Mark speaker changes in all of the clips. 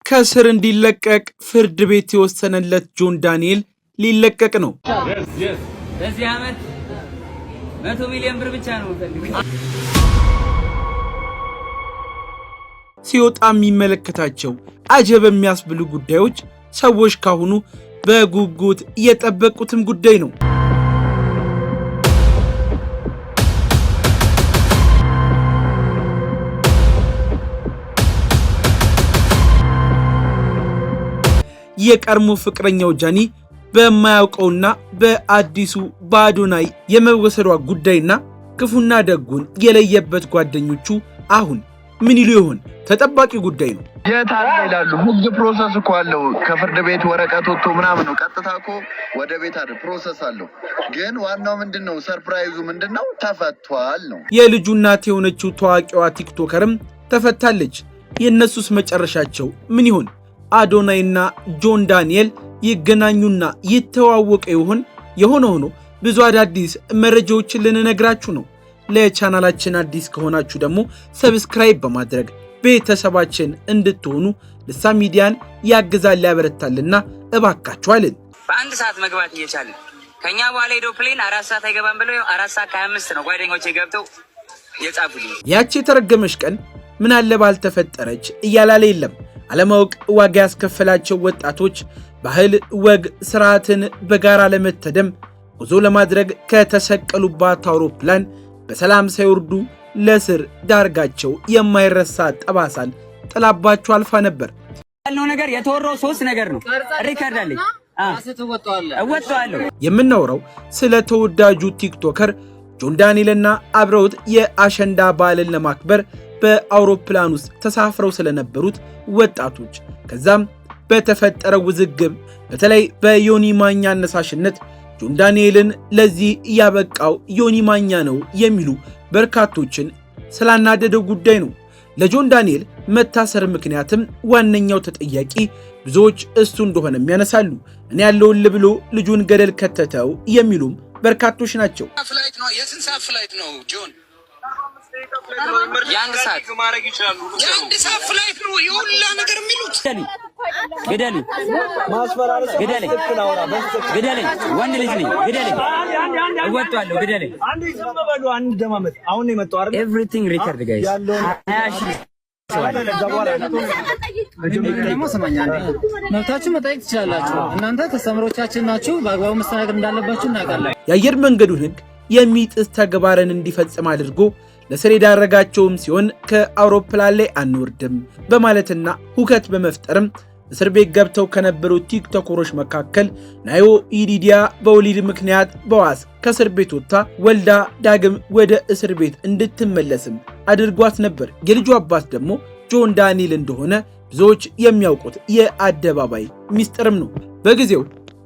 Speaker 1: ከስር እንዲለቀቅ ፍርድ ቤት የወሰነለት ጆን ዳንኤል ሊለቀቅ ነው።
Speaker 2: በዚህ አመት 100 ሚሊዮን ብር ብቻ ነው ፈልገው
Speaker 1: ሲወጣ የሚመለከታቸው አጀብ የሚያስብሉ ጉዳዮች ሰዎች ካሁኑ በጉጉት እየጠበቁትም ጉዳይ ነው። የቀድሞ ፍቅረኛው ጃኒ በማያውቀውና በአዲሱ በአዶናይ የመወሰዷ ጉዳይና ክፉና ደጉን የለየበት ጓደኞቹ አሁን ምን ይሉ ይሆን? ተጠባቂ ጉዳይ ነው።
Speaker 3: የታለ ይላሉ። ህግ ፕሮሰስ እኮ አለው። ከፍርድ ቤት ወረቀት ወጥቶ ምናምን ነው። ቀጥታ እኮ ወደ ቤት አይደል ፕሮሰስ አለው። ግን ዋናው ምንድነው? ሰርፕራይዙ ምንድነው? ተፈቷል ነው።
Speaker 1: የልጁ እናት የሆነችው ታዋቂዋ ቲክቶከርም ተፈታለች። የነሱስ መጨረሻቸው ምን ይሆን? አዶናይና ጆን ዳንኤል ይገናኙና ይተዋወቁ ይሆን? የሆነ ሆኖ ብዙ አዳዲስ መረጃዎችን ልንነግራችሁ ነው። ለቻናላችን አዲስ ከሆናችሁ ደግሞ ሰብስክራይብ በማድረግ ቤተሰባችን እንድትሆኑ ልሳን ሚዲያን ያግዛል ያበረታልና እባካችኋልን።
Speaker 2: በአንድ ሰዓት መግባት እየቻልን ከኛ በኋላ ሄዶ ፕሌን 4 ሰዓት አይገባም ብለው 4 ሰዓት ከ25 ነው ጓደኞቼ ገብተው የጻፉልኝ።
Speaker 1: ያቺ የተረገመች ቀን ምን አለ ባልተፈጠረች እያላለ የለም። አለማወቅ ዋጋ ያስከፈላቸው ወጣቶች ባህል፣ ወግ፣ ስርዓትን በጋራ ለመተደም ጉዞ ለማድረግ ከተሰቀሉባት አውሮፕላን በሰላም ሳይወርዱ ለስር ዳርጋቸው የማይረሳ ጠባሳን ጥላባቸው አልፋ ነበር።
Speaker 2: ያለው ነገር የተወራው 3 ነገር ነው። ሪካርድ አለኝ እወጣለሁ።
Speaker 1: የምናወራው ስለ ተወዳጁ ቲክቶከር ጆን ዳንኤልና አብረውት የአሸንዳ በዓልን ለማክበር በአውሮፕላን ውስጥ ተሳፍረው ስለነበሩት ወጣቶች ከዛም በተፈጠረው ውዝግብ በተለይ በዮኒ ማኛ አነሳሽነት ጆን ዳንኤልን ለዚህ ያበቃው ዮኒ ማኛ ነው የሚሉ በርካቶችን ስላናደደው ጉዳይ ነው። ለጆን ዳንኤል መታሰር ምክንያትም ዋነኛው ተጠያቂ ብዙዎች እሱ እንደሆነ ያነሳሉ። እኔ ያለውን ብሎ ልጁን ገደል ከተተው የሚሉም በርካቶች ናቸው።
Speaker 4: ፍላይት ነው የስንት ሰዓት ፍላይት ነው ጆን?
Speaker 2: የአንድ ሰዓት
Speaker 4: ማድረግ ይችላሉ። የአንድ ሰዓት ፍላይት ነው የሁላ ነገር የሚሉት።
Speaker 2: ገደሉ ገደለኝ ወንድ ልጅ ነኝ ገደለኝ እወጣለሁ ገደለኝ።
Speaker 5: አንድ ዝም በሉ አንድ ደማመጥ አሁን ነው የመጣው አይደል?
Speaker 2: ኤቭሪቲንግ ሪከርድ ጋይስ
Speaker 6: መብታችሁ መጠየቅ ትችላላችሁ። እናንተ ከስተመሮቻችን ናችሁ። በአግባቡ መስተናገድ እንዳለባችሁ እናውቃለን።
Speaker 1: የአየር መንገዱን ሕግ የሚጥስ ተግባርን እንዲፈጽም አድርጎ ለስር የዳረጋቸውም ሲሆን ከአውሮፕላን ላይ አንወርድም በማለትና ሁከት በመፍጠርም እስር ቤት ገብተው ከነበሩ ቲክቶከሮች መካከል ናዮ ኢዲዲያ በወሊድ ምክንያት በዋስ ከእስር ቤት ወጥታ ወልዳ ዳግም ወደ እስር ቤት እንድትመለስም አድርጓት ነበር። የልጁ አባት ደግሞ ጆን ዳንኤል እንደሆነ ብዙዎች የሚያውቁት የአደባባይ ሚስጥርም ነው። በጊዜው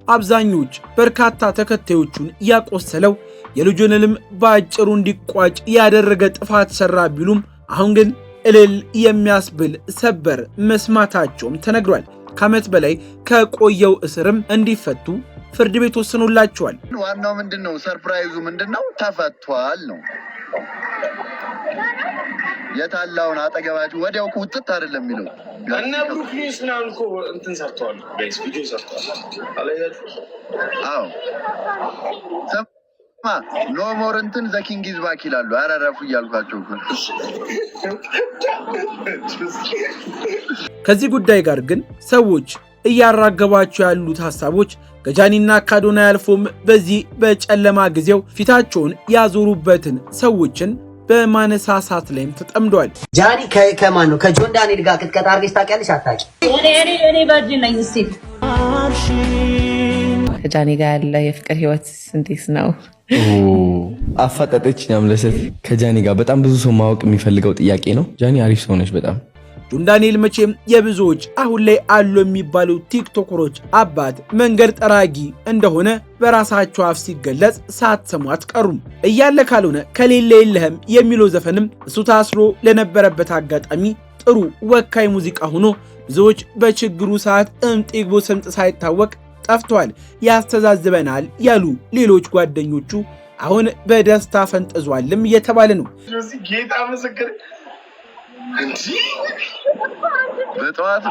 Speaker 1: አብዛኞች በርካታ ተከታዮቹን ያቆሰለው የልጁን ህልም በአጭሩ እንዲቋጭ ያደረገ ጥፋት ሰራ ቢሉም አሁን ግን እልል የሚያስብል ሰበር መስማታቸውም ተነግሯል። ከዓመት በላይ ከቆየው እስርም እንዲፈቱ ፍርድ ቤት ወስኖላቸዋል።
Speaker 3: ዋናው ምንድነው? ሰርፕራይዙ ምንድነው? ተፈቷል ነው። የታላውን አጠገባችሁ ወዲያው ቁጥጥ አይደለም የሚለው
Speaker 4: እና ብሩክ ኒውስ ነው እኮ እንትን ሰርተዋል። ጋይስ ቪዲዮ ሰርተዋል አላያችሁ?
Speaker 3: አዎ ኖ ሞር እንትን ዘ ኪንግ ኢዝ ባክ ይላሉ። አራራፉ እያልኳቸው
Speaker 1: ከዚህ ጉዳይ ጋር ግን ሰዎች እያራገባቸው ያሉት ሐሳቦች ከጃኒና ከአዶናይ አልፎም በዚህ በጨለማ ጊዜው ፊታቸውን ያዞሩበትን ሰዎችን በማነሳሳት ላይም ተጠምደዋል።
Speaker 7: ጃኒ ከማን ነው? ከጆን ዳንኤል ጋር ክትቀጣ አርገሽ ታውቂያለሽ? አታውቂ?
Speaker 8: እኔ ቨርጂን ነኝ። እስቲ ከጃኒ ጋር ያለ የፍቅር ህይወት እንዴት ነው?
Speaker 9: አፋጣጠች ያምለሰት ከጃኒ ጋር በጣም ብዙ ሰው ማወቅ የሚፈልገው ጥያቄ ነው። ጃኒ አሪፍ ሰው ነች በጣም።
Speaker 1: ጆን ዳንኤል መቼም የብዙዎች አሁን ላይ አሉ የሚባሉ ቲክቶከሮች አባት መንገድ ጠራጊ እንደሆነ በራሳቸው አፍ ሲገለጽ ሳትሰሙ አትቀሩም። እያለ ካልሆነ ከሌለ የለህም የሚለው ዘፈንም እሱ ታስሮ ለነበረበት አጋጣሚ ጥሩ ወካይ ሙዚቃ ሆኖ ብዙዎች በችግሩ ሰዓት እምጤግቦ ሰምጥ ሳይታወቅ ጠፍቷል፣ ያስተዛዝበናል ያሉ ሌሎች ጓደኞቹ አሁን በደስታ ፈንጥዟልም እየተባለ ነው።
Speaker 4: ጌታ ምስክር
Speaker 3: በጠዋት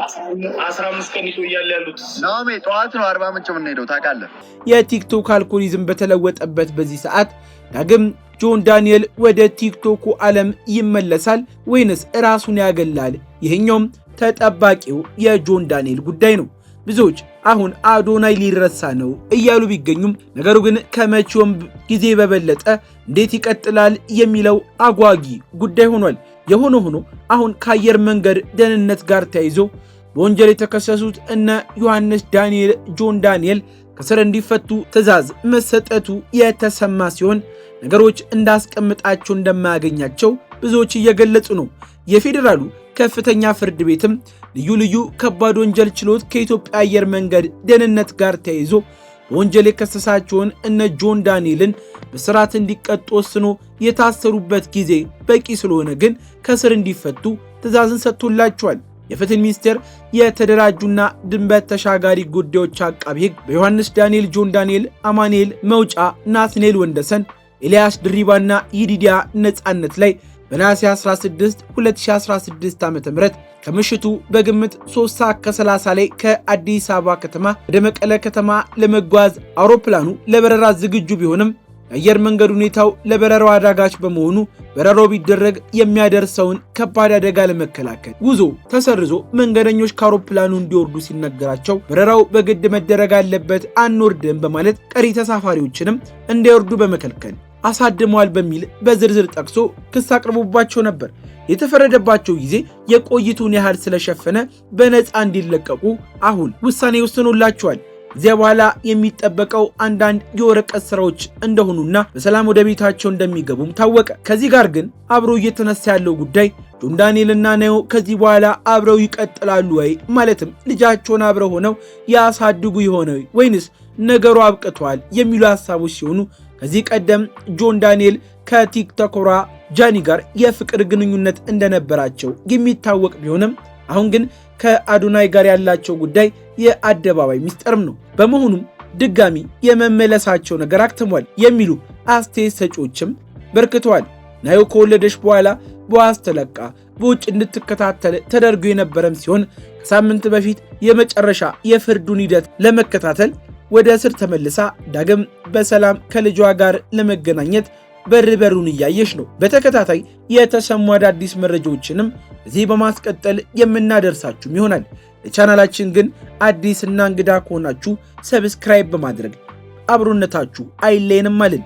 Speaker 4: 15 ቀን ይቆያል ያሉት
Speaker 3: ናሜ ጠዋት ነው 40 ምንጭ የምንሄደው ታውቃለህ።
Speaker 1: የቲክቶክ አልጎሪዝም በተለወጠበት በዚህ ሰዓት ዳግም ጆን ዳንኤል ወደ ቲክቶኩ ዓለም ይመለሳል ወይንስ ራሱን ያገላል? ይሄኛውም ተጠባቂው የጆን ዳንኤል ጉዳይ ነው። ብዙዎች አሁን አዶናይ ሊረሳ ነው እያሉ ቢገኙም ነገሩ ግን ከመቼውም ጊዜ በበለጠ እንዴት ይቀጥላል የሚለው አጓጊ ጉዳይ ሆኗል። የሆነ ሆኖ አሁን ከአየር መንገድ ደህንነት ጋር ተያይዞ በወንጀል የተከሰሱት እነ ዮሐንስ ዳንኤል ጆን ዳንኤል ከስር እንዲፈቱ ትዕዛዝ መሰጠቱ የተሰማ ሲሆን ነገሮች እንዳስቀምጣቸው እንደማያገኛቸው ብዙዎች እየገለጹ ነው። የፌዴራሉ ከፍተኛ ፍርድ ቤትም ልዩ ልዩ ከባድ ወንጀል ችሎት ከኢትዮጵያ አየር መንገድ ደህንነት ጋር ተያይዞ በወንጀል የከሰሳቸውን እነ ጆን ዳንኤልን በስርዓት እንዲቀጡ ወስኖ የታሰሩበት ጊዜ በቂ ስለሆነ ግን ከስር እንዲፈቱ ትዕዛዝን ሰጥቶላቸዋል። የፍትህ ሚኒስቴር የተደራጁና ድንበር ተሻጋሪ ጉዳዮች አቃቢ ሕግ በዮሐንስ ዳንኤል ጆን ዳንኤል፣ አማኑኤል መውጫ፣ ናትናኤል ወንደሰን፣ ኤልያስ ድሪባና ይዲዲያ ነጻነት ላይ በነሐሴ 16 2016 ዓ.ም ከምሽቱ በግምት 3 ሰዓት ከ30 ላይ ከአዲስ አበባ ከተማ ወደ መቀለ ከተማ ለመጓዝ አውሮፕላኑ ለበረራ ዝግጁ ቢሆንም የአየር መንገድ ሁኔታው ለበረራው አዳጋች በመሆኑ በረራው ቢደረግ የሚያደርሰውን ከባድ አደጋ ለመከላከል ጉዞ ተሰርዞ መንገደኞች ከአውሮፕላኑ እንዲወርዱ ሲነገራቸው በረራው በግድ መደረግ አለበት አንወርድም በማለት ቀሪ ተሳፋሪዎችንም እንዳይወርዱ በመከልከል አሳድመዋል በሚል በዝርዝር ጠቅሶ ክስ አቅርቦባቸው ነበር። የተፈረደባቸው ጊዜ የቆይቱን ያህል ስለሸፈነ በነፃ እንዲለቀቁ አሁን ውሳኔ ወስኖላቸዋል። እዚያ በኋላ የሚጠበቀው አንዳንድ የወረቀት ስራዎች እንደሆኑና በሰላም ወደ ቤታቸው እንደሚገቡም ታወቀ። ከዚህ ጋር ግን አብሮ እየተነሳ ያለው ጉዳይ ጆን ዳንኤልና ናዮ ከዚህ በኋላ አብረው ይቀጥላሉ ወይ? ማለትም ልጃቸውን አብረው ሆነው ያሳድጉ ይሆን ወይንስ ነገሩ አብቅቷል የሚሉ ሐሳቦች ሲሆኑ ከዚህ ቀደም ጆን ዳንኤል ከቲክቶከሯ ጃኒ ጋር የፍቅር ግንኙነት እንደነበራቸው የሚታወቅ ቢሆንም አሁን ግን ከአዶናይ ጋር ያላቸው ጉዳይ የአደባባይ ሚስጥርም ነው። በመሆኑም ድጋሚ የመመለሳቸው ነገር አክትሟል የሚሉ አስተያየት ሰጪዎችም በርክተዋል። ናዮ ከወለደች በኋላ በዋስ ተለቃ በውጭ እንድትከታተል ተደርጎ የነበረም ሲሆን ከሳምንት በፊት የመጨረሻ የፍርዱን ሂደት ለመከታተል ወደ እስር ተመልሳ ዳግም በሰላም ከልጇ ጋር ለመገናኘት በሩን እያየች ነው። በተከታታይ የተሰሙ አዳዲስ መረጃዎችንም እዚህ በማስቀጠል የምናደርሳችሁም ይሆናል። ለቻናላችን ግን አዲስና እንግዳ ከሆናችሁ ሰብስክራይብ በማድረግ አብሮነታችሁ አይለየንም አልን።